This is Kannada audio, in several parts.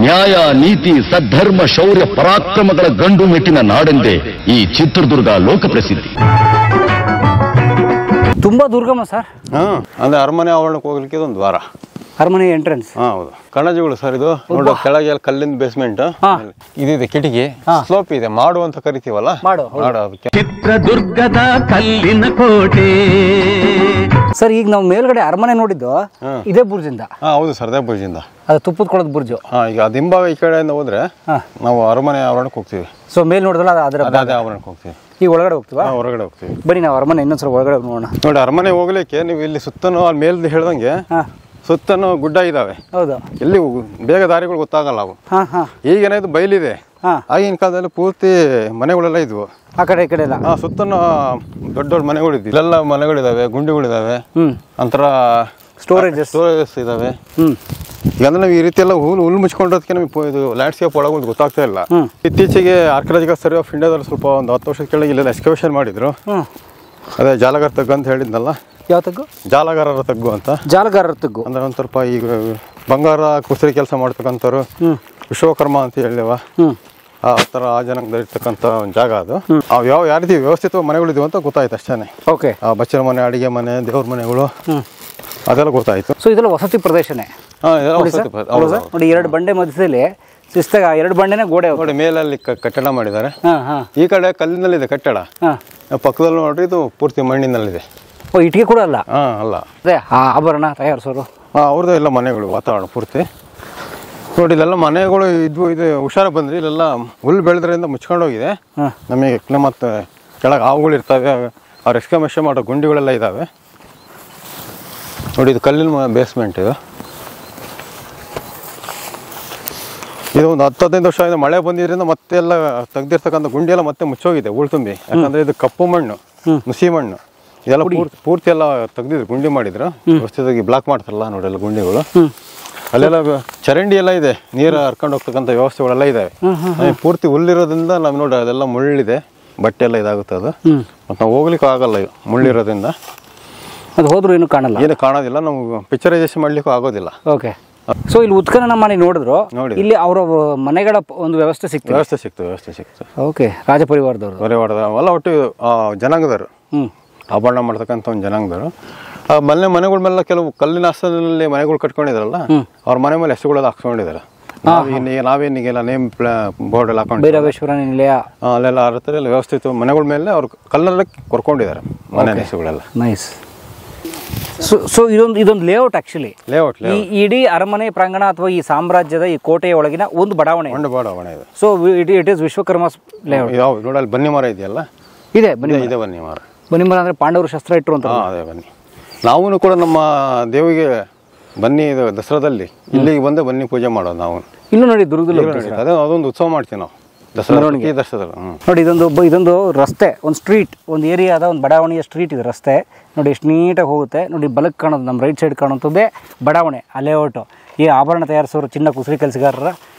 ನ್ಯಾಯ ನೀತಿ ಸದ್ಧರ್ಮ ಶೌರ್ಯ ಪರಾಕ್ರಮಗಳ ಗಂಡು ಮೆಟ್ಟಿನ ನಾಡೆಂದೇ ಈ ಚಿತ್ರದುರ್ಗ ಲೋಕಪ್ರಸಿದ್ಧಿ. ತುಂಬಾ ದುರ್ಗಮ ಸರ್. ಅಂದ್ರೆ ಅರಮನೆ ಆವರಣಕ್ಕೆ ಹೋಗ್ಲಿಕ್ಕೆ ಒಂದು ದ್ವಾರ, ಅರಮನೆ ಎಂಟ್ರೆನ್ಸ್. ಹೌದು, ಕಣಜಗಳು ಸರ್. ಇದು ನೋಡೋ ಕೆಳಗೆ ಕಲ್ಲಿನ ಬೇಸ್ಮೆಂಟ್ ಇದಿದೆ, ಕಿಟಕಿ ಸ್ಲೋಪ್ ಇದೆ, ಮಾಡು ಅಂತ ಕರಿತೀವಲ್ಲ, ಮಾಡು ಅದಕ್ಕೆ. ಚಿತ್ರದುರ್ಗದ ಕಲ್ಲಿನ ಕೋಟೆ ಸರ್. ಈಗ ನಾವು ಮೇಲ್ಗಡೆ ಅರಮನೆ ನೋಡಿದ್ದು ಇದೇ ಬುರ್ಜಿಂದ. ಹೌದು ಸರ್, ಅದೇ ಬುರ್ಜಿಂದ. ಅದು ತುಪ್ಪದ ಕೊಳದ ಬುರ್ಜು. ಈಗ ದಿಂಬಾಗ ಈ ಕಡೆಯಿಂದ ಹೋದ್ರೆ ನಾವು ಅರಮನೆ ಆವರಣಕ್ಕೆ ಹೋಗ್ತೀವಿ. ಸೊ ಮೇಲ್ ನೋಡಿದ್ರಲ್ಲ ಅದೇ ಆವರಣಕ್ಕೆ ಹೋಗ್ತೀವಿ. ಈಗ ಒಳಗಡೆ ಹೋಗ್ತೀವಾ? ಹೊರಗಡೆ ಹೋಗ್ತೀವಿ. ಬನ್ನಿ ನಾವು ಅರಮನೆ ಇನ್ನೊಂದ್ಸಲ ಒಳಗಡೆ ನೋಡೋಣ. ನೋಡಿ, ಅರಮನೆ ಹೋಗ್ಲಿಕ್ಕೆ ನೀವು ಇಲ್ಲಿ ಸುತ್ತನೂ ಅಲ್ಲಿ ಮೇಲ್ದು ಹೇಳ್ದಂಗೆ ಸುತ್ತನೂ ಗುಡ್ಡ ಇದಾವೆ. ಹೌದು, ಎಲ್ಲಿ ಬೇಗ ದಾರಿಗಳು ಗೊತ್ತಾಗಲ್ಲ ಅವು. ಈಗೇನಾಯ್ತು, ಬಯಲಿದೆ. ಆಗಿನ ಕಾಲದಲ್ಲಿ ಪೂರ್ತಿ ಮನೆಗಳೆಲ್ಲ ಇದ್ವು ಆ ಕಡೆ ಈ ಕಡೆ ಎಲ್ಲ. ಸುತ್ತನೂ ದೊಡ್ಡ ದೊಡ್ಡ ಮನೆಗಳಿದ್ವು. ಇಲ್ಲೆಲ್ಲ ಮನೆಗಳಿದಾವೆ, ಗುಂಡಿಗಳಿದಾವೆ, ಒಂಥರ ಸ್ಟೋರೇಜಸ್ ಇದಾವೆ. ಈಗ ಅಂದ್ರೆ ನಾವು ಈ ರೀತಿ ಎಲ್ಲ ಹುಲ್ಲು ಮುಚ್ಕೊಂಡಿರೋದಕ್ಕೆ ನಮಗೆ ಇದು ಲ್ಯಾಂಡ್ಸ್ಕೇಪ್ ಒಳಗೆ ಗೊತ್ತಾಗ್ತಾ ಇಲ್ಲ. ಇತ್ತೀಚೆಗೆ ಆರ್ಕಿಯಾಲಜಿಕಲ್ ಸರ್ವೆ ಆಫ್ ಇಂಡಿಯಾದಲ್ಲಿ ಸ್ವಲ್ಪ ಒಂದು 10 ವರ್ಷದ ಕೆಳಗೆ ಇಲ್ಲೆಲ್ಲ ಎಕ್ಸ್ಕವೇಷನ್ ಮಾಡಿದ್ರು. ಅದೇ ಜಾಲಗಾರ ತಗ್ಗು ಅಂತ ಹೇಳಿದ್ನಲ್ಲ. ಯಾವ ತಗ್ಗು? ಜಾಲಗಾರರ ತಗ್ಗು ಅಂತ. ಜಾಲಗಾರರ ತಗ್ಗು ಅಂದ್ರೆ ಒಂದು ಸ್ವಲ್ಪ ಈಗ ಬಂಗಾರ ಕುಸರಿ ಕೆಲಸ ಮಾಡ್ತಕ್ಕಂಥವ್ರು, ವಿಶ್ವಕರ್ಮ ಅಂತ ಹೇಳಿವ, ಆ ಥರ ಆ ಜನಾಂಗದಲ್ಲಿ ಇರ್ತಕ್ಕಂಥ ಒಂದು ಜಾಗ ಅದು. ಯಾವ ರೀತಿ ವ್ಯವಸ್ಥಿತ ಮನೆಗಳಿದ್ವು ಅಂತ ಗೊತ್ತಾಯ್ತು ಅಷ್ಟೇ. ಓಕೆ, ಬಚ್ಚಲ ಮನೆ, ಅಡಿಗೆ ಮನೆ, ದೇವ್ರ ಮನೆಗಳು, ಅದೆಲ್ಲ ಗೊತ್ತಾಯ್ತು. ಸೊ ಇದೆಲ್ಲ ವಸತಿ ಪ್ರದೇಶನೇ. ನೋಡಿ, 2 ಬಂಡೆ ಮಧ್ಯದಲ್ಲಿ ಶಿಸ್ತಾಗ 2 ಬಂಡೆನೇ ಗೋಡೆ. ನೋಡಿ, ಮೇಲಲ್ಲಿ ಕಟ್ಟಡ ಮಾಡಿದ್ದಾರೆ. ಈ ಕಡೆ ಕಲ್ಲಿನಲ್ಲಿದೆ ಕಟ್ಟಡ, ಪಕ್ಕದಲ್ಲಿ ನೋಡ್ರಿ ಇದು ಪೂರ್ತಿ ಮಣ್ಣಿನಲ್ಲಿದೆ. ಇಟ್ಟಿಗೆ ಕೂಡ ಅಲ್ಲ? ಅಲ್ಲ, ಅದೇ ಆಭರಣ ತಯಾರಿಸೋರು ಅವ್ರದ್ದು ಎಲ್ಲ ಮನೆಗಳು, ವಾತಾವರಣ ಪೂರ್ತಿ. ನೋಡಿ, ಇಲ್ಲೆಲ್ಲ ಮನೆಗಳು ಇದ್ವು. ಇದು ಹುಷಾರ ಬಂದ್ರಿ, ಇಲ್ಲೆಲ್ಲ ಹುಲ್ಲು ಬೆಳೆದ್ರಿಂದ ಮುಚ್ಕೊಂಡೋಗಿದೆ. ನಮಗೆ ಮತ್ತೆ ಕೆಳಗೆ ಹಾವುಗಳು ಇರ್ತವೆ, ಅವ್ರು ಎಕ್ಸ್ಕಮೇಷನ್ ಮಾಡೋ ಗುಂಡಿಗಳೆಲ್ಲ ಇದ್ದಾವೆ. ನೋಡಿ, ಇದು ಕಲ್ಲಿನ ಬೇಸ್ಮೆಂಟ್. ಇದು ಒಂದು 10-15 ವರ್ಷ ಆಗಿದೆ. ಮಳೆ ಬಂದಿದ್ರಿಂದ ಮತ್ತೆ ಎಲ್ಲ ತೆಗ್ದಿರ್ತಕ್ಕಂಥ ಗುಂಡಿ ಎಲ್ಲ ಮತ್ತೆ ಮುಚ್ಚೋಗಿದೆ, ಹೂಳು ತುಂಬಿ. ಯಾಕಂದ್ರೆ ಇದು ಕಪ್ಪು ಮಣ್ಣು, ನುಸಿ ಮಣ್ಣು, ಇದೆಲ್ಲ ಪೂರ್ತಿ ಎಲ್ಲ ತೆಗ್ದಿದ್ರು, ಗುಂಡಿ ಮಾಡಿದ್ರು ವ್ಯವಸ್ಥಿತವಾಗಿ. ಬ್ಲಾಕ್ ಮಾಡ್ತಾರಲ್ಲ ನೋಡಿ, ಎಲ್ಲ ಗುಂಡಿಗಳು. ಅಲ್ಲೆಲ್ಲ ಚರಂಡಿ ಎಲ್ಲ ಇದೆ, ನೀರು ಹರ್ಕೊಂಡು ಹೋಗ್ತಕ್ಕಂಥ ವ್ಯವಸ್ಥೆಗಳೆಲ್ಲ ಇದಾವೆ. ಪೂರ್ತಿ ಹುಲ್ಲಿರೋದ್ರಿಂದ ನಾವು ನೋಡಿ ಅದೆಲ್ಲ ಮುಳ್ಳಿದೆ, ಬಟ್ಟೆ ಎಲ್ಲ ಇದಾಗುತ್ತೆ. ಅದು ಮತ್ತು ನಾವು ಹೋಗ್ಲಿಕ್ಕೆ ಆಗಲ್ಲ, ಮುಳ್ಳಿರೋದ್ರಿಂದ. ಅದು ಹೋದ್ರೂ ಏನು ಕಾಣಲ್ಲ, ಏನು ಕಾಣೋದಿಲ್ಲ. ನಾವು ಪಿಕ್ಚರೈಸೇಷನ್ ಮಾಡ್ಲಿಕ್ಕೂ ಆಗೋದಿಲ್ಲ. ಓಕೆ. ಸೊ ಇಲ್ಲಿ ಉತ್ಖನನ ಮನೆ ನೋಡಿದ್ರು, ಇಲ್ಲಿ ಅವರ ಮನೆಗಳ ಒಂದು ವ್ಯವಸ್ಥೆ ಸಿಕ್ತು. ಓಕೆ, ರಾಜ ಪರಿವಾರದವರು ಅಲ್ಲ, ಒಟ್ಟು ಜನಾಂಗದವರು, ಆಭರಣ ಮಾಡ್ತಕ್ಕಂಥ ಒಂದು ಜನಾಂಗದವರು. ಮನೆಗಳ ಮೇಲೆ ಕೆಲವು ಕಲ್ಲಿನ ಆಸ್ತದಲ್ಲಿ ಮನೆಗಳು ಕಟ್ಕೊಂಡಿದಾರಲ್ಲ, ಅವ್ರ ಮನೆ ಮೇಲೆ ಹೆಸರುಗಳೆಲ್ಲ ಹಾಕ್ಸ್ಕೊಂಡಿದ್ದಾರೆ. ನಾವೇನಿಗೆಲ್ಲ ನೇಮ್ ಬೋರ್ಡ್ ಎಲ್ಲ ಹಾಕೊಂಡು, ಭೈರವೇಶ್ವರ ನಿಲಯ ಅಲ್ಲೆಲ್ಲ ಆ ಥರ ಎಲ್ಲ ವ್ಯವಸ್ಥಿತ ಮನೆಗಳ ಮೇಲೆ ಅವ್ರು ಕಲ್ಲಲ್ಲಿ ಕೊರ್ಕೊಂಡಿದ್ದಾರೆ ಮನೆ ಹೆಸರುಗಳೆಲ್ಲ. ನೈಸ್. ಸೊ ಇದೊಂದು ಲೇಔಟ್. ಆಕ್ಚುಲಿ ಲೇಔಟ್ ಈ ಇಡೀ ಅರಮನೆ ಪ್ರಾಂಗಣ ಅಥವಾ ಈ ಸಾಮ್ರಾಜ್ಯದ ಈ ಕೋಟೆಯ ಒಳಗಿನ ಒಂದು ಬಡಾವಣೆ ಇದೆ. So it is Vishwakarma layout. ನೋಡಿ, ಅಲ್ಲಿ ಬನ್ನಿ ಮರ ಇದೆಯಲ್ಲ, ಇದೆ ಬನ್ನಿ ಮರ ಅಂದ್ರೆ ಪಾಂಡವರು ಶಸ್ತ್ರ ಇಟ್ಟರು ಅಂತ. ಅದೇ ಬನ್ನಿ. ನಾವು ಕೂಡ ನಮ್ಮ ದೇವಿಗೆ ಬನ್ನಿ ದಸರಾದಲ್ಲಿ ಇಲ್ಲಿಗೆ ಬಂದು ಬನ್ನಿ ಪೂಜೆ ಮಾಡೋದು ನಾವು. ಇನ್ನು ನೋಡಿ, ದುರ್ಗದಲ್ಲಿ ಅದೇ ಅದೊಂದು ಉತ್ಸವ ಮಾಡ್ತೀವಿ ನಾವು ದಸರಾದಲ್ಲಿ. ನೋಡಿ, ಇದೊಂದು ರಸ್ತೆ, ಒಂದು ಸ್ಟ್ರೀಟ್, ಒಂದು ಏರಿಯಾದ ಒಂದು ಬಡಾವಣೆಯ ಸ್ಟ್ರೀಟ್ ಇದೆ. ರಸ್ತೆ ನೋಡಿ ಎಷ್ಟು ನೀಟಾಗಿ ಹೋಗುತ್ತೆ. ನೋಡಿ, ಬಲಕ್ಕೆ ಕಾಣೋದು, ನಮ್ಮ ರೈಟ್ ಸೈಡ್ ಕಾಣುವಂಥದ್ದೇ ಬಡಾವಣೆ, ಆ ಲೇಔಟು. ಈ ಆಭರಣ ತಯಾರಿಸೋರು, ಚಿನ್ನ ಕುಸರಿ ಕೆಲಸಗಾರರ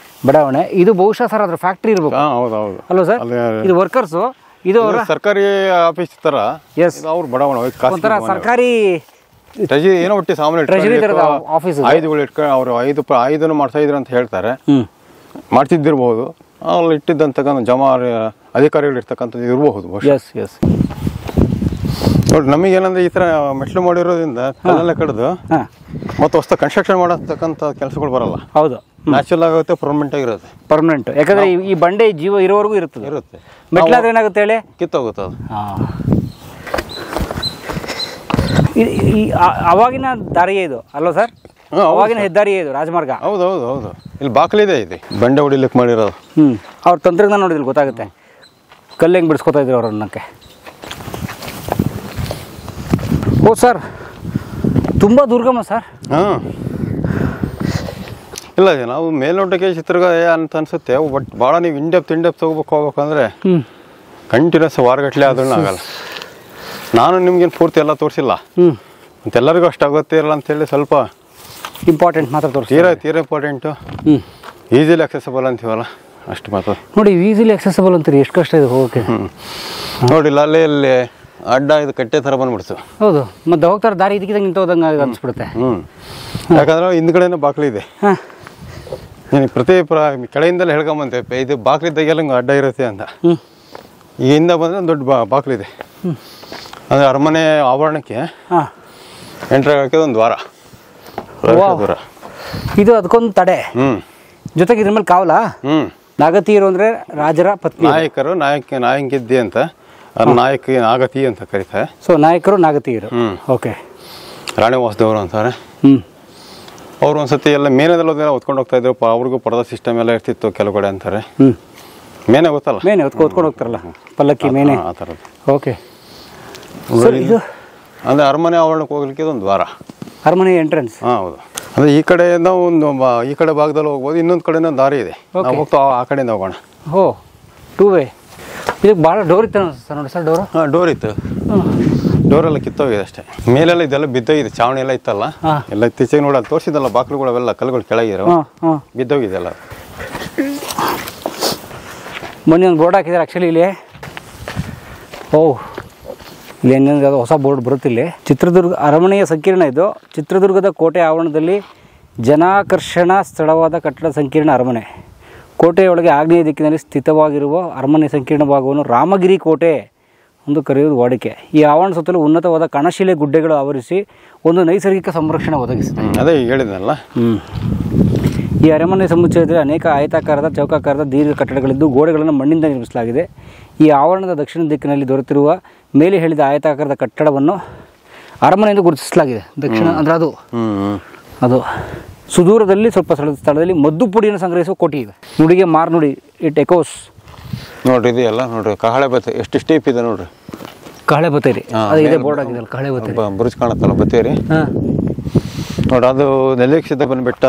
ಬಡಾವಣೆ. ಇದು ಬಹುಶಃ ಸರ್ ಅದ್ರ ಫ್ಯಾಕ್ಟ್ರಿ ಇರ್ಬೇಕು. ಹೌದೌದು ಅಲ್ವಾ ಸರ್? ಇದು ವರ್ಕರ್ಸು, ಇದು ಸರ್ಕಾರಿ ಆಫೀಸ್ ತರ. ಎಸ್, ಅವ್ರ ಬಡಾವಣೆ ಒಂಥರ ಸರ್ಕಾರಿ ಏನೋ ಒಟ್ಟಿ ಸಾಮಾನ್ಯ ಟ್ರೆಜರಿ ತರದ ಆಫೀಸ್. ಐದುಗಳು ಇಟ್ಕೊಂಡು ಅವರು ಐದನ್ನು ಮಾಡ್ತಾ ಇದ್ರು ಅಂತ ಹೇಳ್ತಾರೆ. ಮಾಡ್ತಿದ್ದಿರ್ಬೋದು. ಅಲ್ಲಿ ಇಟ್ಟಿದ್ದಂತಕ್ಕಂಥ ಜಮಾ ಅಧಿಕಾರಿಗಳು ಇರ್ತಕ್ಕಂಥದ್ದು ಇರಬಹುದು. ನೋಡಿ, ನಮಗೇನಂದ್ರೆ ಈ ತರ ಮೆಟ್ಲು ಮಾಡಿರೋದ್ರಿಂದ ಕಲ್ಲೆಲ್ಲ ಕಡ್ದು ಮತ್ತೆ ಹೊಸ ಕನ್ಸ್ಟ್ರಕ್ಷನ್ ಮಾಡತಕ್ಕಂಥ ಕೆಲಸಗಳು ಬರಲ್ಲ. ಹೌದು, ನ್ಯಾಚುರಲ್ ಆಗುತ್ತೆ, ಪರ್ಮನೆಂಟ್ ಆಗಿರುತ್ತೆ. ಪರ್ಮನೆಂಟ್, ಯಾಕಂದ್ರೆ ಈ ಬಂಡೆ ಜೀವ ಇರೋವರೆಗೂ ಇರುತ್ತೆ. ಮೆಟ್ಲಾದ್ರೆ ಏನಾಗುತ್ತೆ ಹೇಳಿ, ಕಿತ್ತೋಗುತ್ತೆ ಅದು. ಅವಾಗಿನ ದಾರಿಯೇ ಇದು ಅಲ್ವಾ ಸರ್? ಅವಾಗಿನ ಹೆದ್ದಾರಿಯೇ ಇದು, ರಾಜಮಾರ್ಗ. ಹೌದು. ಇಲ್ಲಿ ಬಾಕ್ಲಿದೆ, ಇದೆ ಬಂಡೆ ಹೊಡಿಲಿಕ್ಕೆ ಮಾಡಿರೋದು. ಅವ್ರ ತಂತ್ರಜ್ಞಾನ ನೋಡಿದ್ರೆ ಗೊತ್ತಾಗುತ್ತೆ, ಕಲ್ಲು ಹೆಂಗೆ ಬಿಡಿಸ್ಕೊತಾ ಇದ್ರು ಅವ್ರ ಅನ್ನಕ್ಕೆ. ಓ ಸರ್, ತುಂಬ ದುರ್ಗಮ ಸರ್. ಇಲ್ಲ, ನಾವು ಮೇಲ್ನೋಟಕ್ಕೆ ಚಿತ್ರಗ ಅಂತ ಅನ್ಸುತ್ತೆ. ಬಟ್ ಭಾಳ ನೀವು ಇಂಡೆಪ್ತ್ ಹೋಗ್ಬೇಕಂದ್ರೆ ಕಂಟಿನ್ಯೂಸ್ ವಾರಗಟ್ಟಲೆ ಆದ್ರೂ ಆಗಲ್ಲ. ನಾನು ನಿಮ್ಗೇನು ಪೂರ್ತಿ ಎಲ್ಲ ತೋರಿಸಿಲ್ಲ, ಮತ್ತು ಎಲ್ಲರಿಗೂ ಅಷ್ಟು ಆಗುತ್ತೆ ಇರಲ್ಲ ಅಂತೇಳಿ ಸ್ವಲ್ಪ ಇಂಪಾರ್ಟೆಂಟ್ ಮಾತ್ರ ತೋರಿಸಿ. ತೀರಾ ಇಂಪಾರ್ಟೆಂಟು, ಈಸಿಲಿ ಅಕ್ಸೆಸಬಲ್ ಅಂತೀವಲ್ಲ, ಅಷ್ಟು ಮಾತ್ರ. ನೋಡಿ, ಈಸಿಲಿ ಅಕ್ಸೆಸಬಲ್ ಅಂತೀರಿ, ಎಷ್ಟು ಕಷ್ಟ ಇದೆ ಹೋಗೋಕ್ಕೆ. ನೋಡಿಲ್ಲ, ಅಲ್ಲಿ ಅಡ್ಡ ಇದು ಕಟ್ಟೆ ಥರ ಬಂದ್ಬಿಡ್ತು. ಹೌದು, ಮತ್ತೆ ಹೋಗ್ತಾರೆ ದಾರಿ ಇದಕ್ಕಿದಂಗೆ ನಿಂತು ಹೋದಂಗೆ ಅನ್ಸ್ಬಿಡುತ್ತೆ. ಯಾಕಂದ್ರೆ ಹಿಂದ್ಗಡೆನೂ ಬಾಕ್ಲಿದೆ. ನೀನು ಪ್ರತಿ ಕೆಳಗಿಂದಲೇ ಹೇಳ್ಕೊಂಬಂತೆ ಇದು ಬಾಕ್ಲಿದ್ದಾಗೆಲ್ಲ ಅಡ್ಡ ಇರುತ್ತೆ ಅಂತ. ಈ ಹಿಂದೆ ಬಂದರೆ ಒಂದು ದೊಡ್ಡ ಬಾಕ್ಲಿದೆ, ಅಂದರೆ ಅರಮನೆ ಆವರಣಕ್ಕೆ ಎಂಟ್ರಿ ಆಗೋಕ್ಕೆ ಒಂದು ದ್ವಾರ. ಇದು ಅದಕ್ಕೊಂದು ತಡೆ. ಜೊತೆಗೆ ಇದ್ರ ಮೇಲೆ ಕಾವಲಾ? ನಾಗತೀರು ಅಂದರೆ ರಾಜರ ಪತ್ನಿ, ನಾಯಕರು, ನಾಯಕಿದ್ದೆ ಅಂತ, ನಾಯಕ ನಾಗತಿ ಅಂತ ಕರೀತಾರೆ. ಸೊ ನಾಯಕರು ನಾಗತೀರು. ಓಕೆ. ರಾಣಿ ವಾಸುದೇವರು ಅಂತಾರೆ. ಅವ್ರು ಒಂದ್ಸತಿ ಎಲ್ಲ ಮೇನೆದೆಲ್ಲ ಹೊತ್ಕೊಂಡು ಹೋಗ್ತಾ ಇದ್ರು. ಅವ್ರಿಗೂ ಪರದ ಸಿಸ್ಟಮ್ ಎಲ್ಲ ಇರ್ತಿತ್ತು ಕೆಲವು ಕಡೆ ಅಂತಾರೆ. ಮೇನೆ ಗೊತ್ತಲ್ಲ, ಮೇನೆ ಹೊತ್ಕೊಂಡು ಹೋಗ್ತಾರಲ್ಲ, ಪಲ್ಲಕ್ಕಿ ಮೇನೆ ಆ ಥರದ್ದು. ಓಕೆ. ಇದು ಅಂದರೆ ಅರಮನೆ ಆವರಣಕ್ಕೆ ಹೋಗ್ಲಿಕ್ಕೆ ಒಂದು ದ್ವಾರ, ಅರಮನೆ ಎಂಟ್ರೆನ್ಸ್. ಹೌದು. ಅಂದರೆ ಈ ಕಡೆಯಿಂದ ಒಂದು ಈ ಕಡೆ ಭಾಗದಲ್ಲಿ ಹೋಗ್ಬೋದು, ಇನ್ನೊಂದು ಕಡೆಯಿಂದ ದಾರಿ ಇದೆ, ನಾವು ಹೋಗ್ತಾ ಆ ಕಡೆಯಿಂದ ಹೋಗೋಣ. ಓ, 2 ವೇ. ಇದಕ್ಕೆ ಭಾಳ ಡೋರ್ ಇತ್ತು ಸರ್, ನೋಡಿ ಸರ್ ಡೋರು. ಡೋರ್ ಇತ್ತು, ಡೋರೆಲ್ಲ ಕಿತ್ತೋಗಿದೆ ಅಷ್ಟೇ. ಮೇಲೆಲ್ಲ ಇದೆಲ್ಲ ಬಿದ್ದೋಗಿದೆ, ಚಾವಣಿ ಎಲ್ಲ ಇತ್ತಲ್ಲ ಎಲ್ಲ ಇತ್ತೀಚೆಗೆ ನೋಡಿ ಅಲ್ಲಿ ತೋರಿಸಿದಲ್ಲ, ಬಾಕ್ಲುಗಳು ಅವೆಲ್ಲ ಕಲ್ಲುಗಳು ಕೆಳಗಿರೋ ಬಿದ್ದೋಗಿದೆ ಎಲ್ಲ. ಮೊನ್ನೆ ಒಂದು ಬೋರ್ಡ್ ಹಾಕಿದ್ದಾರೆ ಆ್ಯಕ್ಚುಲಿ ಇಲ್ಲಿ. ಓಹ್, ಇಲ್ಲಿ ಇನ್ನೊಂದು ಯಾವುದೋ ಹೊಸ ಬೋರ್ಡ್ ಬರುತ್ತೆ ಇಲ್ಲಿ. ಚಿತ್ರದುರ್ಗ ಅರಮನೆಯ ಸಂಕೀರ್ಣ ಇದು. ಚಿತ್ರದುರ್ಗದ ಕೋಟೆ ಆವರಣದಲ್ಲಿ ಜನಾಕರ್ಷಣಾ ಸ್ಥಳವಾದ ಕಟ್ಟಡ ಸಂಕೀರ್ಣ ಅರಮನೆ. ಕೋಟೆಯೊಳಗೆ ಆಗ್ನೇಯ ದಿಕ್ಕಿನಲ್ಲಿ ಸ್ಥಿತವಾಗಿರುವ ಅರಮನೆ ಸಂಕೀರ್ಣ ಭಾಗವನ್ನು ರಾಮಗಿರಿ ಕೋಟೆ ಎಂದು ಕರೆಯುವುದು ವಾಡಿಕೆ. ಈ ಆವರಣ ಸುತ್ತಲೂ ಉನ್ನತವಾದ ಕಣಶಿಲೆ ಗುಡ್ಡೆಗಳು ಆವರಿಸಿ ಒಂದು ನೈಸರ್ಗಿಕ ಸಂರಕ್ಷಣೆ ಒದಗಿಸುತ್ತದೆ. ಅದೇ ಹೇಳಿದ್ನಲ್ಲ. ಈ ಅರಮನೆ ಸಮುಚ್ಚಯದಲ್ಲಿ ಅನೇಕ ಆಯತಾಕಾರದ, ಚೌಕಾಕಾರದ ದೀರ್ಘ ಕಟ್ಟಡಗಳಿದ್ದು ಗೋಡೆಗಳನ್ನು ಮಣ್ಣಿಂದ ನಿರ್ಮಿಸಲಾಗಿದೆ. ಈ ಆವರಣದ ದಕ್ಷಿಣ ದಿಕ್ಕಿನಲ್ಲಿ ದೊರೆತಿರುವ ಮೇಲೆ ಹೇಳಿದ ಆಯತಾಕಾರದ ಕಟ್ಟಡವನ್ನು ಅರಮನೆ ಎಂದು ಗುರುತಿಸಲಾಗಿದೆ. ದಕ್ಷಿಣ ಅಂದರೆ ಅದು ಸುದೂರದಲ್ಲಿ ಸ್ವಲ್ಪ ಸ್ಥಳದಲ್ಲಿ ಮದ್ದು ಪುಡಿಯನ್ನು ಸಂಗ್ರಹಿಸುವ ಕೋಟಿ ಇದೆ. ನುಡಿಗೆ ಮಾರ್ನುಡಿ, ಇಟ್ ಎಕೋಸ್. ನೋಡ್ರಿ ಇದೆಯಲ್ಲ, ನೋಡ್ರಿ ಕಹಳೆ ಬತ್ತೆ ಎಷ್ಟು ಸ್ಟೀಪ್ ಇದೆ ನೋಡ್ರಿ. ಕಹಳೆ ಬತ್ತೇರಿ ಅದು ಇದೆ, ಬೋರ್ಡ್ ಆಗಿದೆ ಕಹಳೆ ಬತ್ತೇರಿ. ಬುರುಜ್ ಕಾಣತ್ತಲ್ಲ ಬತ್ತೇರಿ. ನೋಡ್ರಿ ಅದು ನೆಲ್ಲಿಕ್ಷಿತ ಬಂದ್ಬಿಟ್ಟ,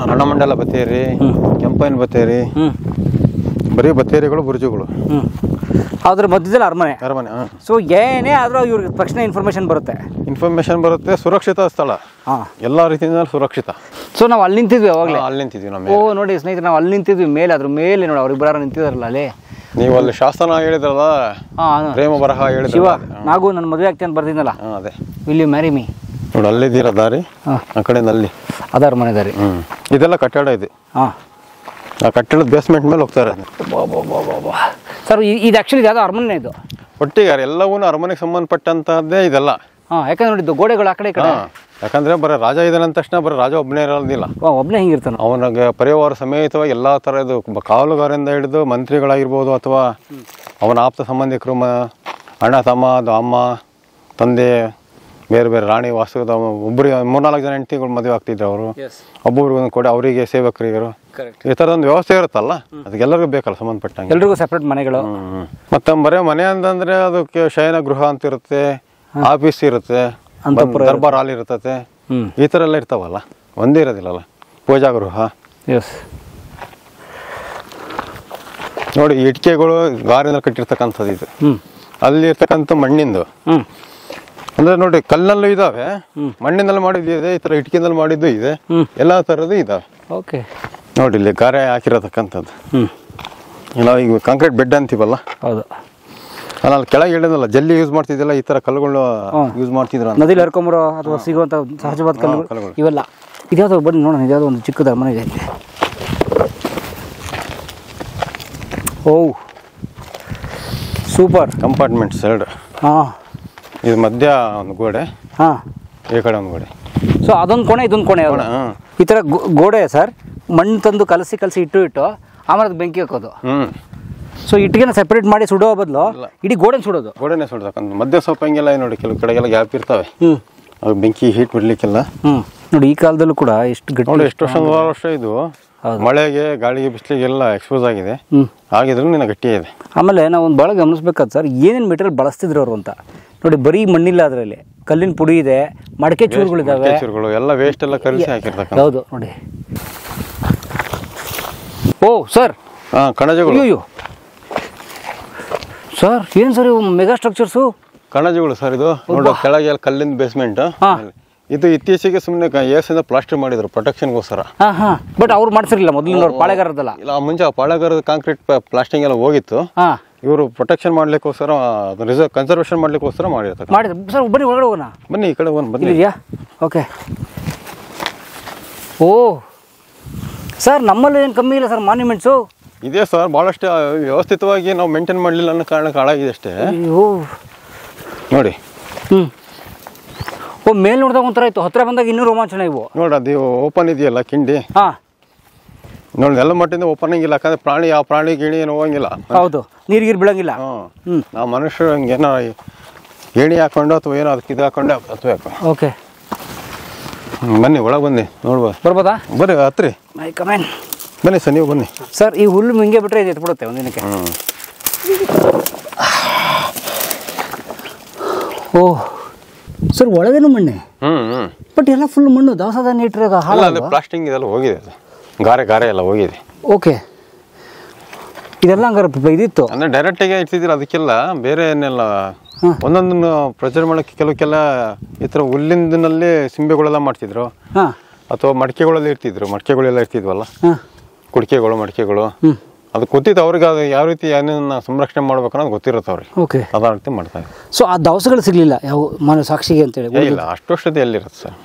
ರಣಮಂಡಲ ಬತ್ತೇರಿ, ಕೆಂಪೈನ್ ಬತ್ತೇರಿ, ಬರೀ ಬತ್ತೇರಿಗಳು, ಬುರುಜುಗಳು. ಅದ್ರ ಮಧ್ಯದಲ್ಲಿ ಅರಮನೆ. ಸೊ ಏನೇ ಆದರೂ ಇವ್ರಿಗೆ ತಕ್ಷಣ ಇನ್ಫಾರ್ಮೇಶನ್ ಬರುತ್ತೆ. ಸುರಕ್ಷಿತ ಸ್ಥಳ, ಎಲ್ಲ ರೀತಿಯಿಂದ ಸುರಕ್ಷಿತ. ಸೊ ನಾವು ಅಲ್ಲಿ ನಿಂತಿದ್ವಿ ಅವಾಗಲೇ. ಅಲ್ಲಿ ನಿಂತಿದ್ವಿ ನಮ್ಮ. ಓ ನೋಡಿ ಸ್ನೇಹಿತರೆ, ನಾವು ಅಲ್ಲಿ ನಿಂತಿದ್ವಿ ಮೇಲೆ, ಅದ್ರ ಮೇಲೆ ನೋಡಿ ಅವ್ರಿಬ್ಬರು ನಿಂತಿದಾರಲ್ಲ ಅಲ್ಲಿ. ನೀವು ಅಲ್ಲಿ ಶಾಸನ ಹೇಳಿದ್ರಲ್ಲ, ಪ್ರೇಮ ಬರಹ ಹೇಳಿದ್ರ, ಶಿವ ನಾಗು ನನ್ನ ಮದುವೆ ಆಗ್ತೇನೆ ಬರ್ತಿದ್ನಲ್ಲ, ಅದೇ ವಿಲ್ ಯು ಮ್ಯಾರಿ ಮೀ. ನೋಡಿ ಅಲ್ಲಿದ್ದೀರ ದಾರಿ, ಆ ಕಡೆಯಿಂದ ಅಲ್ಲಿ ಅದ ಅರಮನೆ ದಾರಿ. ಇದೆಲ್ಲ ಕಟ್ಟಡ ಇದೆ. ಆ ಕಟ್ಟಡದ ಬೇಸ್ಮೆಂಟ್ ಮೇಲೆ ಹೋಗ್ತಾರೆ ಸರ್. ಇದು ಆ್ಯಕ್ಚುಲಿ ಯಾವುದೋ ಅರಮನೆ ಇದು ಒಟ್ಟಿಗೆ ಎಲ್ಲವೂ ಅರಮನೆಗೆ ಸಂಬಂಧಪಟ್ಟಂತಹದ್ದೇ ಇದೆಲ್ಲ. ಯಾಕಂದ್ರೆ ನೋಡಿದ್ದು ಗೋಡೆಗಳು ಆ ಕಡೆ ಈ ಕಡೆ. ಯಾಕಂದ್ರೆ ಬರೀ ರಾಜ ಇದ್ದಾನೆ ಅಂದ ತಕ್ಷಣ ಬರೀ ರಾಜ ಒಬ್ಬನೇ ಇರೋದಿಲ್ಲ, ಒಬ್ಬನೇ ಹಿಂಗಿರ್ತಾನೆ. ಅವನಿಗೆ ಪರಿವಾರ ಸಮೇತವಾಗಿ ಎಲ್ಲ ಥರದ್ದು ಕಾವಲುಗಾರರಿಂದ ಹಿಡಿದು ಮಂತ್ರಿಗಳಾಗಿರ್ಬೋದು, ಅಥವಾ ಅವನ ಆಪ್ತ ಸಂಬಂಧಿಕರು, ಅಣ್ಣ, ತಮ್ಮ, ಅಮ್ಮ, ತಂದೆ, ಬೇರೆ ಬೇರೆ ರಾಣಿ ವಾಸ್ತುದ ಒಬ್ಬರಿಗೆ 3-4 ಜನ ಹೆಂಡತಿಗಳು ಮದುವೆ ಆಗ್ತಿದ್ರು ಅವರು. ಒಬ್ಬೊಬ್ರಿಗೆ ಒಂದು ಕೊಡೆ, ಅವರಿಗೆ ಸೇವಕರಿಗರು, ಈ ಥರದೊಂದು ವ್ಯವಸ್ಥೆ ಇರುತ್ತಲ್ಲ, ಅದಕ್ಕೆಲ್ಲರಿಗೂ ಬೇಕಲ್ಲ ಸಂಬಂಧಪಟ್ಟಂಗೆ. ಎಲ್ರಿಗೂ ಸೆಪ್ರೇಟ್ ಮನೆಗಳು. ಮತ್ತೆ ಬರೀ ಮನೆ ಅಂತಂದ್ರೆ ಅದಕ್ಕೆ ಶಯನ ಗೃಹ ಅಂತ ಇರುತ್ತೆ, ಆಫೀಸ್ ಇರುತ್ತೆ, ದರ್ಬಾರ್ ಹಾಲ್ ಇರ್ತತೆ, ಈ ಥರ ಎಲ್ಲ ಇರ್ತಾವಲ್ಲ, ಒಂದೇ ಇರೋದಿಲ್ಲಲ್ಲ. ಪೂಜಾ ಗೃಹ. ನೋಡಿ ಇಟ್ಟಿಗೆಗಳು ಗಾರಿಂದ ಕಟ್ಟಿರ್ತಕ್ಕಂಥದ್ದು ಇದು. ಅಲ್ಲಿ ಇರ್ತಕ್ಕಂಥ ಮಣ್ಣಿಂದು ಅಂದ್ರೆ ನೋಡಿ, ಕಲ್ಲಲ್ಲೂ ಇದಾವೆ, ಮಣ್ಣಿನಲ್ಲಿ ಮಾಡಿದ್ದು ಇದೆ, ಈ ತರ ಇಟ್ಕಿನಲ್ಲಿ ಮಾಡಿದ್ದು ಇದೆ, ಎಲ್ಲಾ ತರದ್ದು ಇದಾವೆ. ಓಕೆ, ನೋಡಿ ಇಲ್ಲಿ ಗಾರೆ ಹಾಕಿರತಕ್ಕಂಥದ್ದು. ನಾವು ಈಗ ಕಾಂಕ್ರೀಟ್ ಬೆಡ್ ಅಂತೀವಲ್ಲ, ಹೌದು, ಅಲ್ಲಿ ಕೆಳಗೆ ಹೇಳಿದ್ನಲ್ಲ, ಜಲ್ಲಿ ಯೂಸ್ ಮಾಡ್ತಿದ್ದಿಲ್ಲ, ಈ ತರ ಕಲ್ಲುಗಳು ಯೂಸ್ ಮಾಡ್ತಿದ್ರ. ನದಿಲಿ ಹರ್ಕೊಂಬರೋ ಅಥವಾ ಸಿಗುವಂತ ಸಹಜವಾದ ಕಲ್ಲುಗಳು ಇವೆಲ್ಲ. ಇದ್ಯಾವುದೋ ಬನ್ನಿ ನೋಡೋಣ, ಇದ್ಯಾವುದೋ ಒಂದು ಚಿಕ್ಕದ ಅರಮನೆ ಇದೆ. ಓ ಸೂಪರ್. ಕಂಪಾರ್ಟ್ಮೆಂಟ್ಸ್ 2. ಇದು ಮಧ್ಯ ಒಂದು ಗೋಡೆ, ಈ ಕಡೆ ಒಂದು ಗೋಡೆ. ಸೊ ಅದೊಂದು ಕೋಣೆ, ಇದೊಂದು ಕೋಣೆ. ಈ ಥರ ಗೋಡೆ ಸರ್, ಮಣ್ಣು ತಂದು ಕಲಸಿ ಇಟ್ಟು ಆಮೇಲೆ ಅದು ಬೆಂಕಿ ಹಾಕೋದು. ಸೊ ಇಟ್ಟಿಗೆನ ಸೆಪರೇಟ್ ಮಾಡಿ ಸುಡೋ ಬದಲು ಇಡೀ ಗೋಡೆನ ಸುಡೋದು. ಗೋಡೆನೇ ಸುಡೋದು. ಮಧ್ಯ ಸ್ವಲ್ಪ ಹಿಂಗೆಲ್ಲ ನೋಡಿ, ಕೆಲವು ಕಡೆಗೆಲ್ಲ ಗ್ಯಾಪ್ ಇರ್ತವೆ, ಅದು ಬೆಂಕಿ ಹೀಟ್ ಬಿಡ್ಲಿಕ್ಕೆಲ್ಲ. ನೋಡಿ ಈ ಕಾಲದಲ್ಲೂ ಕೂಡ ಎಷ್ಟು ಗಟ್ಟಿ, ನೋಡಿ ಎಷ್ಟು ವರ್ಷ ಇದು ಮಳೆಗೆ, ಗಾಳಿಗೆ, ಬಿಸಿಲಿಗೆಲ್ಲ ಎಕ್ಸ್ಪೋಸ್ ಆಗಿದೆ, ಆಗಿದ್ರು ನಿನ್ನ ಗಟ್ಟಿ ಇದೆ. ಆಮೇಲೆ ನಾವು ಒಂದು ಭಾಳ ಗಮನಿಸ್ಬೇಕಾದ್ ಸರ್, ಏನೇನು ಮೆಟೀರಿಯಲ್ ಬಳಸ್ತಿದ್ರು ಅವರು ಅಂತ ನೋಡಿ. ಬರೀ ಮಣ್ಣಿಲ್ಲ, ಅದರಲ್ಲಿ ಕಲ್ಲಿನ ಪುಡಿ ಇದೆ, ಮಡಕೆ ಚೂರುಗಳಿದಾವೆ, ಎಲ್ಲ ವೇಸ್ಟ್ ಎಲ್ಲ ಕಲಸಿ ಹಾಕಿರ್ತಕ್ಕ. ಹೌದು ನೋಡಿ. ಓ ಸರ್, ಕಣಜಗಳು. ಅಯ್ಯೋ ಸರ್, ಏನು ಸರ್ ಇವು ಮೆಗಾ ಸ್ಟ್ರಕ್ಚರ್ಸು? ಕಣಜಗಳು ಸರ್ ಇದು. ನೋಡಿ ಕೆಳಗೆ ಕಲ್ಲಿನ ಬೇಸ್ಮೆಂಟ್. ಇದು ಇತ್ತೀಚೆಗೆ ಸುಮ್ಮನೆ ಏಸಿಂದ ಪ್ಲಾಸ್ಟರ್ ಮಾಡಿದ್ರು ಪ್ರೊಟೆಕ್ಷನ್ಗೋಸ್ಕರ. ಬಟ್ ಅವ್ರು ಮಾಡ್ಸಿರ್ಲಿಲ್ಲ ಮೊದಲಿನವ್ರು, ಪಾಳೆಗಾರದಲ್ಲ. ಇಲ್ಲ, ಮುಂಚೆ ಪಾಳೆಗಾರದ ಕಾಂಕ್ರೀಟ್ ಪ್ಲಾಸ್ಟಿಂಗ್ ಎಲ್ಲ ಹೋಗಿತ್ತು. ಇವರು ಪ್ರೊಟೆಕ್ಷನ್ ಮಾಡ್ಲಿಕ್ಕೋಸ್ಕರ, ಕನ್ಸರ್ವೇಷನ್ ಮಾಡ್ಲಿಕ್ಕೋಸ್ಕರ ಮಾಡಿರ್ತಾರೆ. ಸರ್ ಬನ್ನಿ ಒಳಗಡೆ ಹೋಗೋಣ. ಬನ್ನಿ, ಈ ಕಡೆ ಬನ್ನಿ. ಇದೆಯಾ? ಓಕೆ. ಓ ಸರ್ ನಮ್ಮಲ್ಲಿ ಏನು ಕಮ್ಮಿ ಇಲ್ಲ ಸರ್ ಮಾನ್ಯುಮೆಂಟ್ಸು. ಇದೆ ಸರ್, ಭಾಳಷ್ಟು ವ್ಯವಸ್ಥಿತವಾಗಿ ನಾವು ಮೇಂಟೈನ್ ಮಾಡಲಿಲ್ಲ ಅನ್ನೋ ಕಾರಣಕ್ಕೆ ಹಾಳಾಗಿದೆ ಅಷ್ಟೇ. ಅಯ್ಯೋ ನೋಡಿ. ಓ ಮೇಲೆ ನೋಡಿದಾಗ ಒಂಥರ ಇತ್ತು, ಹತ್ತಿರ ಬಂದಾಗ ಇನ್ನೂ ರೋಮಾಂಚನ ಇವು. ನೋಡಿ ಅದು ಓಪನ್ ಇದೆಯಲ್ಲ ಕಿಂಡಿ. ಹಾಂ ನೋಡಿ ಎಲ್ಲ ಮಟ್ಟಿಂದ ಓಪನ್ ಆಗಿಲ್ಲ, ಯಾಕಂದ್ರೆ ಪ್ರಾಣಿ ಆ ಪ್ರಾಣಿ ಗಿಣಿ ಏನು ಹೋಗಂಗಿಲ್ಲ. ಹೌದು, ನೀರಿಗೆ ಬೀಳಂಗಿಲ್ಲ. ನಾವು ಮನುಷ್ಯರು ಹಂಗೇನೋ ಏಣಿ ಹಾಕೊಂಡು ಅಥವಾ ಏನೋ ಅದಕ್ಕೆ ಇದು ಹಾಕೊಂಡು ಹತ್ಬೇಕು. ಓಕೆ ಬನ್ನಿ ಒಳಗೆ ಬನ್ನಿ ನೋಡ್ಬೋದು. ಬರ್ಬೋದಾ? ಬರ್ರಿ ಹತ್ರಿ. ಮೈ ಕಮೆನ್. ಬನ್ನಿ ಸರ್, ನೀವು ಬನ್ನಿ ಸರ್. ಈ ಹುಲ್ಲು ಹಿಂಗೆ ಬಿಟ್ಟರೆ ಇದು ಎತ್ಬಿಡುತ್ತೆ ಒಂದಿನಕ್ಕೆ. ಓಹ್ ಸರ್, ಒಳಗೇನು ಮಣ್ಣೆ. ಬಟ್ ಎಲ್ಲ ಫುಲ್ ಮಣ್ಣು, ದವಸದ ನೀಟ್ರಾಗ ಹಾಳು. ಪ್ಲಾಸ್ಟಿಂಗ್ ಇದೆಲ್ಲ ಹೋಗಿದೆ, ಅದು ಗಾರೆ ಎಲ್ಲ ಹೋಗಿದೆ. ಓಕೆ, ಇದೆಲ್ಲ ಹಂಗಾರೆ ಇದಿತ್ತು ಅಂದರೆ ಡೈರೆಕ್ಟಾಗಿ ಇರ್ತಿದ್ದಿಲ್ಲ, ಅದಕ್ಕೆಲ್ಲ ಬೇರೆ ಏನೆಲ್ಲ ಒಂದೊಂದನ್ನು ಪ್ರಚಾರ ಮಾಡೋಕ್ಕೆ ಕೆಲವಕ್ಕೆಲ್ಲ ಈ ಥರ ಹುಲ್ಲಿಂದಿನಲ್ಲಿ ಸಿಂಬೆಗಳೆಲ್ಲ ಮಾಡ್ತಿದ್ರು, ಅಥವಾ ಮಡಿಕೆಗಳಲ್ಲಿ ಇರ್ತಿದ್ರು. ಮಡಿಕೆಗಳೆಲ್ಲ ಇರ್ತಿದ್ವಲ್ಲ, ಕುಡಿಕೆಗಳು ಮಡಿಕೆಗಳು, ಅದು ಗೊತ್ತಿತ್ತು ಅವ್ರಿಗೆ. ಅದು ಯಾವ ರೀತಿ ಏನೇನು ಸಂರಕ್ಷಣೆ ಮಾಡ್ಬೇಕು ಅನ್ನೋದು ಗೊತ್ತಿರುತ್ತೆ ಅವ್ರಿಗೆ. ಓಕೆ, ಅದ ರೀತಿ ಮಾಡ್ತಾರೆ. ಸೊ ಆ ದವಸಗಳು ಸಿಗಲಿಲ್ಲ ಯಾವ ಮನೆ ಸಾಕ್ಷಿಗೆ ಅಂತೇಳಿ? ಇಲ್ಲ, ಅಷ್ಟೊಷ್ಟೇ ಎಲ್ಲಿರುತ್ತೆ ಸರ್.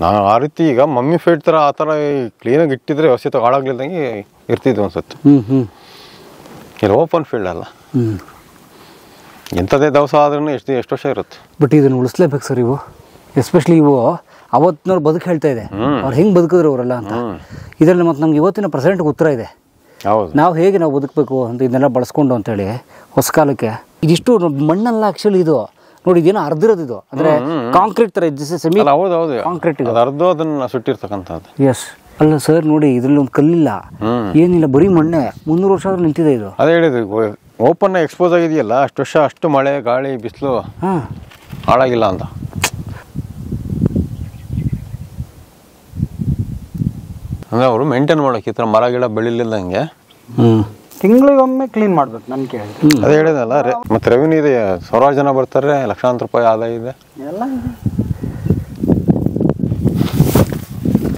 ನಾವು ಆ ರೀತಿ ಈಗ ಮಮ್ಮಿ ಫೈಟ್ ಥರ ಆ ಥರ ಕ್ಲೀನಾಗಿ ಇಟ್ಟಿದ್ರೆ ವ್ಯವಸ್ಥಿತ ಹಾಳಾಗ್ಲಿಲ್ದಂಗೆ ಇರ್ತಿದ್ವು ಅನ್ಸುತ್ತೆ. ಇಲ್ಲಿ ಓಪನ್ ಫೀಲ್ಡ್ ಅಲ್ಲ, ಎಂಥದೇ ದವಸ ಆದ್ರೂ ಎಷ್ಟು ವರ್ಷ ಇರುತ್ತೆ. ಬಟ್ ಇದನ್ನು ಉಳಿಸ್ಲೇಬೇಕು ಸರ್. ಇವು ಎಸ್ಪೆಷಲಿ ಇವು ಅವತ್ತಿನವ್ರು ಬದುಕು ಹೇಳ್ತಾ ಇದೆ, ಅವ್ರು ಹೆಂಗೆ ಬದುಕಿದ್ರು ಅವರೆಲ್ಲ ಅಂತ. ಇದರಲ್ಲಿ ಮತ್ತು ನಮ್ಗೆ ಇವತ್ತಿನ ಪ್ರೆಸೆಂಟ್ಗೆ ಉತ್ತರ ಇದೆ. ಹೌದು, ನಾವು ಹೇಗೆ ನಾವು ಬದುಕಬೇಕು ಅಂತ ಇದನ್ನೆಲ್ಲ ಬಳಸ್ಕೊಂಡು ಅಂತೇಳಿ ಹೊಸ ಕಾಲಕ್ಕೆ. ಇದಿಷ್ಟು ಮಣ್ಣಲ್ಲ ಆ್ಯಕ್ಚುಲಿ ಇದು. ನೋಡಿ, ಇದೇನೋ ಅರ್ಧಿರೋದು ಇದು, ಅಂದರೆ ಕಾಂಕ್ರೀಟ್ ಥರ ಇದು. ಸೆಮಿ ಹೌದು ಹೌದು, ಕಾಂಕ್ರೀಟ್ ಇದು. ಅರ್ಧ ಅದನ್ನು ಸುಟ್ಟಿರ್ತಕ್ಕಂಥದ್ದು. ಎಸ್ ಅಲ್ಲ ಸರ್, ನೋಡಿ ಇದರಲ್ಲಿ ಒಂದು ಕಲ್ಲಿಲ್ಲ, ಏನಿಲ್ಲ, ಬರೀ ಮಣ್ಣೆ. 300 ವರ್ಷ ಆದ್ರೂ ನಿಂತಿದೆ ಇದು. ಅದೇ ಹೇಳಿದ್ರು, ಓಪನ್ ಎಕ್ಸ್ಪೋಸ್ ಆಗಿದೆಯಲ್ಲ, ಅಷ್ಟು ವರ್ಷ ಅಷ್ಟು ಮಳೆ ಗಾಳಿ ಬಿಸಿಲು ಹಾಳಾಗಿಲ್ಲ ಅಂತ. ಅಂದರೆ ಅವರು ಮೇಂಟೈನ್ ಮಾಡೋಕೆ ಈ ಥರ ಮರ ಗಿಡ ಬೆಳಿಲಿಲ್ಲಂಗೆ ತಿಂಗಳಿಗೊಮ್ಮೆ ಕ್ಲೀನ್ ಮಾಡ್ಬೇಕು ನನ್ನ ಕೇಳಿ. ಅದೇ ಹೇಳಿದಲ್ಲ, ಮತ್ತು ರೆವಿನ್ಯೂ ಇದೆ, 1,000 ಜನ ಬರ್ತಾರೆ, ಲಕ್ಷಾಂತರ ರೂಪಾಯಿ ಆದಾಯ ಇದೆ.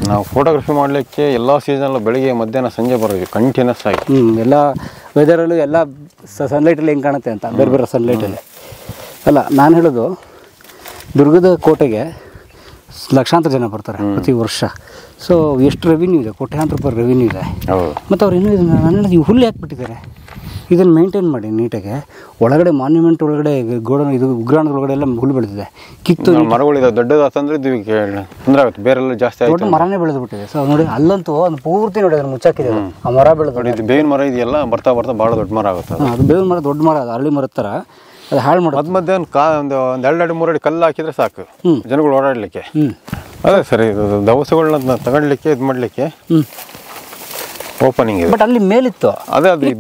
ನಾವು ಫೋಟೋಗ್ರಫಿ ಮಾಡಲಿಕ್ಕೆ ಎಲ್ಲ ಸೀಸನಲ್ಲೂ ಬೆಳಿಗ್ಗೆ ಮಧ್ಯಾಹ್ನ ಸಂಜೆ ಬರೋದು ಕಂಟಿನ್ಯೂಸ್ ಆಗಿ. ಎಲ್ಲ ವೆದರಲ್ಲೂ ಎಲ್ಲ ಸನ್ಲೈಟಲ್ಲಿ ಹೆಂಗೆ ಕಾಣುತ್ತೆ ಅಂತ, ಬೇರೆ ಬೇರೆ ಸನ್ಲೈಟಲ್ಲಿ. ಅಲ್ಲ, ನಾನು ಹೇಳೋದು, ದುರ್ಗದ ಕೋಟೆಗೆ ಲಕ್ಷಾಂತರ ಜನ ಬರ್ತಾರೆ ಪ್ರತಿ ವರ್ಷ. ಸೊ ಎಷ್ಟು ರೆವಿನ್ಯೂ ಇದೆ, ಕೋಟ್ಯಾಂತರ ರೂಪಾಯಿ ರೆವಿನ್ಯೂ ಇದೆ. ಮತ್ತು ಅವ್ರು ಇನ್ನೂ ಇದನ್ನು ನಾನು ಹೇಳೋದು, ಈ ಹುಲ್ಲು ಯಾಕೆ ಬಿಟ್ಟಿದ್ದಾರೆ? ಇದನ್ನು ಮೇಂಟೈನ್ ಮಾಡಿ ನೀಟಾಗೆ. ಒಳಗಡೆ ಮಾನ್ಯುಮೆಂಟ್ ಒಳಗಡೆ ಗೋಡನ್ ಇದು ಉಗ್ರಾಣದ ಒಳಗಡೆ ಎಲ್ಲ ಹುಲ್ಲು ಬೆಳೆದಿದೆ. ಕಿತ್ತು ಮರಗಳಿದಾವೆ, ದೊಡ್ಡದಾತಂದ್ರೆ ತೊಂದರೆ ಆಗುತ್ತೆ, ಬೇರೆಲ್ಲ ಜಾಸ್ತಿ ಆಯ್ತು. ದೊಡ್ಡ ಮರನೇ ಬೆಳೆದು ಬಿಟ್ಟಿದೆ. ಸೊ ನೋಡಿ, ಅಲ್ಲಂತೂ ಅದು ಪೂರ್ತಿ ನೋಡಿ ಅದನ್ನು ಮುಚ್ಚಾಕಿದೆ. ಆ ಮರ ಬೆಳೆದು ಇದು ಬೇವಿನ ಮರ ಇದೆಯಲ್ಲ, ಬರ್ತಾ ಬರ್ತಾ ಭಾಳ ದೊಡ್ಡ ಮರ ಆಗುತ್ತೆ. ಅದು ಬೇವಿನ ಮರ ದೊಡ್ಡ ಮರ, ಅದು ಅರಳಿ ಮರದ ಥರ. ಅದು ಹಾಳು ಮಾಡೋದು. ಮಧ್ಯ ಮಧ್ಯೆ ಒಂದು 2-3 ಅಡಿ ಕಲ್ಲು ಹಾಕಿದ್ರೆ ಸಾಕು ಜನಗಳು ಓಡಾಡಲಿಕ್ಕೆ. ಅದೇ ಸರಿ, ಇದು ದವಸಗಳನ್ನ ತಗೊಳ್ಲಿಕ್ಕೆ ಇದು ಮಾಡಲಿಕ್ಕೆ ಓಪನಿಂಗ್ ಇದೆ. ಬಟ್ ಅಲ್ಲಿ ಮೇಲಿತ್ತು, ಅದೇ ಅದು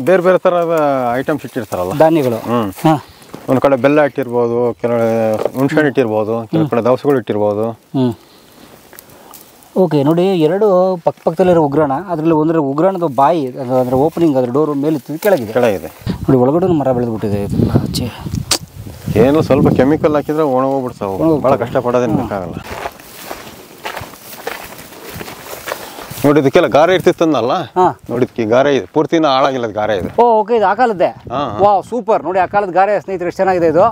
ಬೇರೆ ಬೇರೆ ಥರದ ಐಟಮ್ಸ್ ಇಟ್ಟಿರ್ತಾರಲ್ಲ, ಧಾನ್ಯಗಳು. ಒಂದು ಕಡೆ ಬೆಲ್ಲ ಇಟ್ಟಿರ್ಬೋದು, ಕೆಲವು ಹುಣ್ಸೆಹಣ್ಣು ಇಟ್ಟಿರ್ಬೋದು, ಕೆಲವು ಕಡೆ ದವಸಗಳು ಇಟ್ಟಿರ್ಬೋದು. ಓಕೆ, ನೋಡಿ, ಎರಡು ಪಕ್ಕದಲ್ಲಿರೋ ಉಗ್ರಾಣ, ಅದರಲ್ಲಿ ಒಂದರ ಉಗ್ರಾಣದ ಬಾಯಿ ಅದರ ಓಪನಿಂಗ್, ಅದರ ಡೋರ್ ಮೇಲಿತ್ತು, ಕೆಳಗಿದೆ. ನೋಡಿ, ಒಳಗಡೆ ಮರ ಬೆಳೆದ್ಬಿಟ್ಟಿದೆ. ಇದೆಲ್ಲ ಆಚೆ ಏನೋ ಸ್ವಲ್ಪ ಕೆಮಿಕಲ್ ಹಾಕಿದ್ರೆ ಒಣಗೋಗ್ಬಿಡ್ತಾವೆ, ಭಾಳ ಕಷ್ಟಪಡೋದೇನು ಬೇಕಾಗಲ್ಲ. ನೋಡಿ, ಇದಕ್ಕೆಲ್ಲ ಗಾರೆ ಇರ್ತಿತ್ತಂದಲ್ಲ, ನೋಡಿದ್ಕಿ ಗಾರೆ ಇದೆ, ಪೂರ್ತಿನ ಹಾಳಾಗಿಲ್ಲ, ಗಾರೆ ಇದೆ. ಓಕೆ, ಇದು ಆ ಕಾಲದ್ದೇ. Wow, super. ನೋಡಿ, ಆ ಕಾಲದ ಗಾರೆ ಸ್ನೇಹಿತರೆ ಎಷ್ಟು ಚೆನ್ನಾಗಿದೆ ಇದು.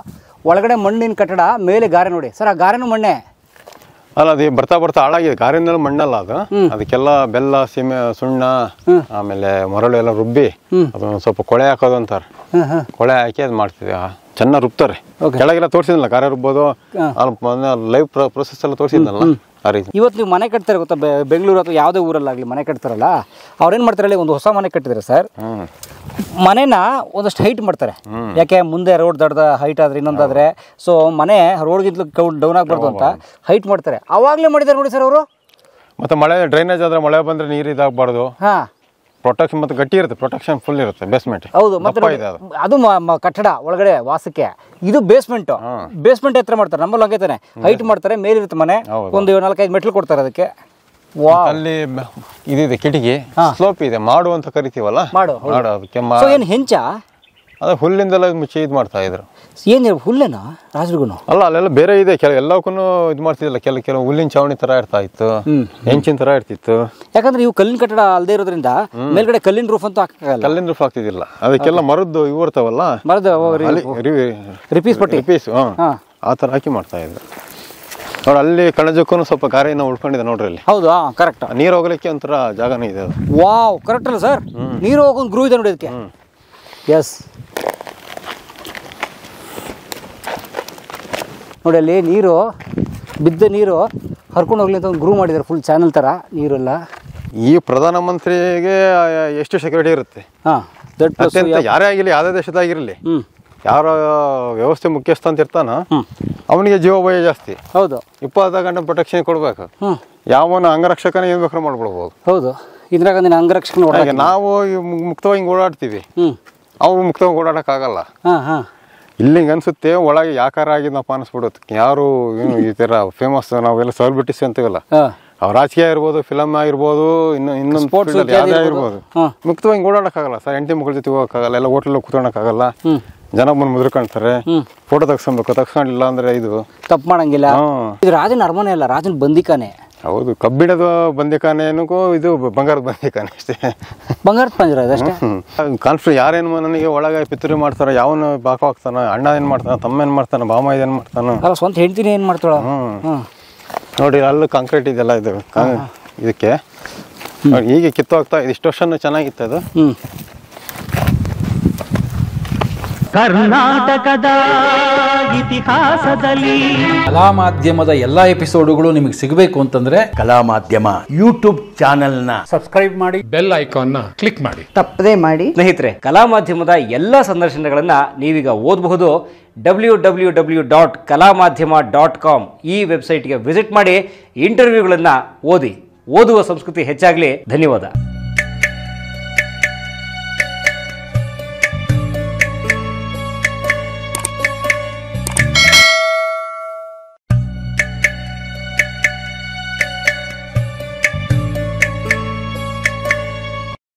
ಒಳಗಡೆ ಮಣ್ಣಿನ ಕಟ್ಟಡ, ಮೇಲೆ ಗಾರೆ. ನೋಡಿ ಸರ್, ಆ ಗಾರೆನೂ ಮಣ್ಣೆ ಅಲ್ಲ, ಅದು ಬರ್ತಾ ಬರ್ತಾ ಹಾಳಾಗಿದೆ. ಗಾರಿನಲ್ಲಿ ಮಣ್ಣಲ್ಲ ಅದು, ಅದಕ್ಕೆಲ್ಲ ಬೆಲ್ಲ, ಸೀಮೆ, ಸುಣ್ಣ, ಆಮೇಲೆ ಮರಳು ಎಲ್ಲ ರುಬ್ಬಿ ಅದೊಂದು ಸ್ವಲ್ಪ ಕೊಳೆ ಹಾಕೋದು ಅಂತಾರೆ. ಕೊಳೆ ಹಾಕಿ ಅದು ಮಾಡ್ತಿದ್ವಿ, ಚೆನ್ನಾಗಿ ರುಬ್ತಾರೆ. ಕೆಳಗೆಲ್ಲ ತೋರಿಸಿದ್ನಲ್ಲ ಗಾರೆ ರುಬ್ಬೋದು, ಲೈವ್ ಪ್ರೊಸೆಸ್ ಎಲ್ಲ ತೋರಿಸಿದ್ನಲ್ಲ ಆ ರೀತಿ. ಇವತ್ತು ನೀವು ಮನೆ ಕಟ್ತಾರೆ ಗೊತ್ತಾ, ಬೆಂಗಳೂರು ಅಥವಾ ಯಾವುದೇ ಊರಲ್ಲಾಗಲಿ ಮನೆ ಕಟ್ತಾರಲ್ಲ, ಅವ್ರೇನು ಮಾಡ್ತಾರೆ ಹೇಳಿ, ಒಂದು ಹೊಸ ಮನೆ ಕಟ್ಟಿದ್ರೆ ಸರ್, ಮನೆನ ಒಂದಷ್ಟು ಹೈಟ್ ಮಾಡ್ತಾರೆ. ಯಾಕೆ, ಮುಂದೆ ರೋಡ್ ದೊಡ್ಡ ಹೈಟ್ ಆದ್ರೆ ಇನ್ನೊಂದಾದ್ರೆ, ಸೊ ಮನೆ ರೋಡ್ಗಿಂತಲೂ ಡೌನ್ ಆಗಬಾರ್ದು ಅಂತ ಹೈಟ್ ಮಾಡ್ತಾರೆ. ಅವಾಗಲೇ ಮಾಡಿದ್ದಾರೆ ನೋಡಿ ಸರ್ ಅವರು. ಮತ್ತೆ ಮಳೆ ಡ್ರೈನೇಜ್ ಆದ್ರೆ ಮಳೆ ಬಂದ್ರೆ ನೀರು ಇದಾಗಬಾರ್ದು. ಪ್ರೊಟೆಕ್ಷನ್ ಮತ್ತೆ ಗಟ್ಟಿ ಇರುತ್ತೆ, ಪ್ರೊಟೆಕ್ಷನ್ ಫುಲ್ ಇರುತ್ತೆ. ಬೇಸ್ಮೆಂಟ್ ಹೌದು, ಮತ್ತೆ ಅದು ಕಟ್ಟಡ ಒಳಗಡೆ ವಾಸಕ್ಕೆ. ಇದು ಬೇಸ್ಮೆಂಟ್ ಎತ್ತರ ಮಾಡ್ತಾರೆ. ನಮ್ಮಲ್ಲಿ ಹಂಗೈತಾನೆ, ಹೈಟ್ ಮಾಡ್ತಾರೆ, ಮೇಲಿರುತ್ತೆ ಮನೆ, ಒಂದು 4-5 ಮೆಟ್ಲು ಕೊಡ್ತಾರೆ ಅದಕ್ಕೆ. ಅಲ್ಲಿ ಇದಿದೆ ಕಿಟಕಿ, ಸ್ಲೋಪ್ ಇದೆ, ಮಾಡು ಅಂತ ಕರಿತೀವಲ್ಲ, ಮಾಡು. ಅದಕ್ಕೆ ಏನು ಹೆಂಚ, ಅದು ಹುಲ್ಲಿಂದೆಲ್ಲ ಮುಚ್ಚಿ ಇದು ಮಾಡ್ತಾ ಇದ್ರು. ಏನು ಹುಲ್ಲೇನಾ ರಾಜರಿಗೂ? ಅಲ್ಲ, ಅಲ್ಲೆಲ್ಲ ಬೇರೆ ಇದೆ, ಎಲ್ಲಕ್ಕೂ ಇದು ಮಾಡ್ತಿದ್ದಿಲ್ಲ. ಕೆಲವು ಹುಲ್ಲಿನ ಚಾವಣಿ ತರ ಇರ್ತಾ ಇತ್ತು, ಹೆಂಚಿನ ತರ ಇರ್ತಿತ್ತು. ಯಾಕಂದ್ರೆ ಇವು ಕಲ್ಲಿನ ಕಟ್ಟಡ ಅಲ್ಲದೆ ಇರೋದ್ರಿಂದ ಮೇಲ್ಗಡೆ ಕಲ್ಲಿನ ರೂಫ್ ಅಂತೂ ಹಾಕಲ್ಲ. ಕಲ್ಲಿನ ರೂಫ್ ಆಗ್ತಿದ್ದಿಲ್ಲ, ಅದಕ್ಕೆಲ್ಲ ಮರದ್ದು ಇವು ಇರ್ತಾವಲ್ಲ, ಮರದ ರಿಪೀಸ್ ಪಟ್ಟಿ, ಆ ಥರ ಹಾಕಿ ಮಾಡ್ತಾ ಇದ್ರು. ನೋಡಿ ಅಲ್ಲಿ ಕಣಜಕ್ಕೂ ಸ್ವಲ್ಪ ಗಾರೆನ ಉಳ್ಕೊಂಡಿದೆ ನೋಡ್ರಿ ಅಲ್ಲಿ. ಹೌದು, ಕರೆಕ್ಟ್. ನೀರು ಹೋಗ್ಲಿಕ್ಕೆ ಒಂಥರ ಜಾಗನೇ ಇದೆ ಅದು. ವಾವ್, ಕರೆಕ್ಟ್ ಅಲ್ಲ ಸರ್? ನೀರು ಹೋಗೋದು ಗ್ರೂ ಇದೆ ನೋಡಿ ಅದಕ್ಕೆ. ಎಸ್, ನೋಡಿ ಅಲ್ಲಿ ನೀರು ಬಿದ್ದ ನೀರು ಹರ್ಕೊಂಡು ಹೋಗ್ಲಿ ಅಂತ ಒಂದು ಗ್ರೂ ಮಾಡಿದ್ದಾರೆ, ಫುಲ್ ಚಾನಲ್ ಥರ ನೀರೆಲ್ಲ. ಈ ಪ್ರಧಾನಮಂತ್ರಿಗೆ ಎಷ್ಟು ಸೆಕ್ಯೂರಿಟಿ ಇರುತ್ತೆ? ಹಾಂ, ಅತ್ಯಂತ ಯಾರೇ ಆಗಿರಲಿ, ಯಾವುದೇ ದೇಶದಾಗಿರಲಿ, ಯಾರ ವ್ಯವಸ್ಥೆ ಮುಖ್ಯಸ್ಥ ಅಂತ ಇರ್ತಾನ ಅವನಿಗೆ ಜೀವ ಭಯ ಜಾಸ್ತಿ. ಹೌದು, 24 ಗಂಟೆ ಪ್ರೊಟೆಕ್ಷನ್ ಕೊಡ್ಬೇಕು. ಯಾವನ ಅಂಗರಕ್ಷಕನ ಏನ್ ಬೇಕಾದ್ರೂ ಮಾಡ್ಬಿಡ್ಬೋದು. ಹೌದು, ಇಂದಿರಾ ಗಾಂಧಿನ ಅಂಗರಕ್ಷಕನ ನಾವು ಮುಕ್ತವಾಗಿ ಹಿಂಗೆ ಓಡಾಡ್ತೀವಿ, ಅವು ಮುಕ್ತವಾಗಿ ಓಡಾಡಕ್ಕಾಗಲ್ಲ. ಇಲ್ಲಿ ಹಿಂಗೆ ಅನ್ಸುತ್ತೆ ಒಳಗೆ ಯಾಕಾರ ಆಗಿದ್ನಪ್ಪ ಅನಿಸ್ಬಿಡುತ್ತೆ. ಯಾರು ಈ ತರ ಫೇಮಸ್ ನಾವೆಲ್ಲ ಸೆಲೆಬ್ರಿಟೀಸ್ ಅಂತೀವಲ್ಲ, ಅವ್ರ ರಾಜಕೀಯ ಇರ್ಬೋದು, ಫಿಲಮ್ ಆಗಿರ್ಬೋದು, ಇನ್ನೊಂದು ಸ್ಪೋರ್ಟ್ಸ್ ಯಾವುದೇ ಆಗಿರ್ಬೋದು, ಮುಕ್ತವಾಗಿ ಓಡಾಡಕ್ಕಾಗಲ್ಲ ಸರ್. ಹೆಂಡತಿ ಮಕ್ಕಳ ಜೊತೆ ಹೋಗಕ್ಕಾಗಲ್ಲ, ಎಲ್ಲ ಹೋಟ್ಲಲ್ಲಿ ಕೂತ್ಕೊಳಕ್ಕಾಗಲ್ಲ. ಜನ ಬಂದು ಮುದ್ರಕಾಣ್ತಾರೆ, ಫೋಟೋ ತಗ್ಸ್ಕೊಬೇಕು, ತಗ್ಸ್ಕೊಂಡಿಲ್ಲ ಅಂದ್ರೆ ಇದು ತಪ್ಪು ಮಾಡಂಗಿಲ್ಲ. ಇದು ರಾಜನ ಅರಮನೆ ಅಲ್ಲ, ರಾಜನ ಬಂದಿಕಾನೆ. ಹೌದು, ಕಬ್ಬಿಣದ ಬಂದಿಖಾನೆನೂ ಇದು ಬಂಗಾರದ ಬಂದಿಖಾನೆ ಅಷ್ಟೇ. ಬಂಗಾರದ ಪಂಜರ ಇದಷ್ಟೇ. ಕಾನ್ಫಿಡೆಂಟ್ ಯಾರೇನು ನನಗೆ ಒಳಗೆ ಪಿತೂರಿ ಮಾಡ್ತಾರ, ಯಾವನು ಬಾಕ ಹಾಕ್ತಾನ, ಅಣ್ಣ ಏನ್ ಮಾಡ್ತಾನ, ತಮ್ಮ ಏನ್ ಮಾಡ್ತಾನ, ಬಾಮ ಏನ್ ಮಾಡ್ತಾನ, ಅಲ್ಲ ಸ್ವಂತ ಹೆಂಡ್ತಿನಿ ಏನ್ ಮಾಡ್ತಾಳ. ನೋಡಿ ಅಲ್ಲೂ ಕಾಂಕ್ರೀಟ್ ಇದೆಲ್ಲ ಇದು ಇದಕ್ಕೆ. ಹೀಗೆ ಕಿತ್ತು ಹೋಗ್ತಾ ಇಷ್ಟು ವರ್ಷನೂ ಚೆನ್ನಾಗಿತ್ತು ಅದು. ಕರ್ನಾಟಕದ ಇತಿಹಾಸದಲ್ಲಿ ಕಲಾ ಮಾಧ್ಯಮದ ಎಲ್ಲಾ ಎಪಿಸೋಡುಗಳು ನಿಮಗೆ ಸಿಗಬೇಕು ಅಂತಂದ್ರೆ ಕಲಾ ಮಾಧ್ಯಮ ಯೂಟ್ಯೂಬ್ ಚಾನೆಲ್ನ ಸಬ್ಸ್ಕ್ರೈಬ್ ಮಾಡಿ, ಬೆಲ್ ಐಕಾನ್ನ ಕ್ಲಿಕ್ ಮಾಡಿ, ತಪ್ಪದೇ ಮಾಡಿ. ಸ್ನೇಹಿತರೆ, ಕಲಾ ಮಾಧ್ಯಮದ ಎಲ್ಲ ಸಂದರ್ಶನಗಳನ್ನು ನೀವೀಗ ಓದಬಹುದು. www.kalamadhyama.com ಈ ವೆಬ್ಸೈಟ್ಗೆ ವಿಸಿಟ್ ಮಾಡಿ, ಇಂಟರ್ವ್ಯೂಗಳನ್ನು ಓದಿ. ಓದುವ ಸಂಸ್ಕೃತಿ ಹೆಚ್ಚಾಗಲಿ. ಧನ್ಯವಾದ.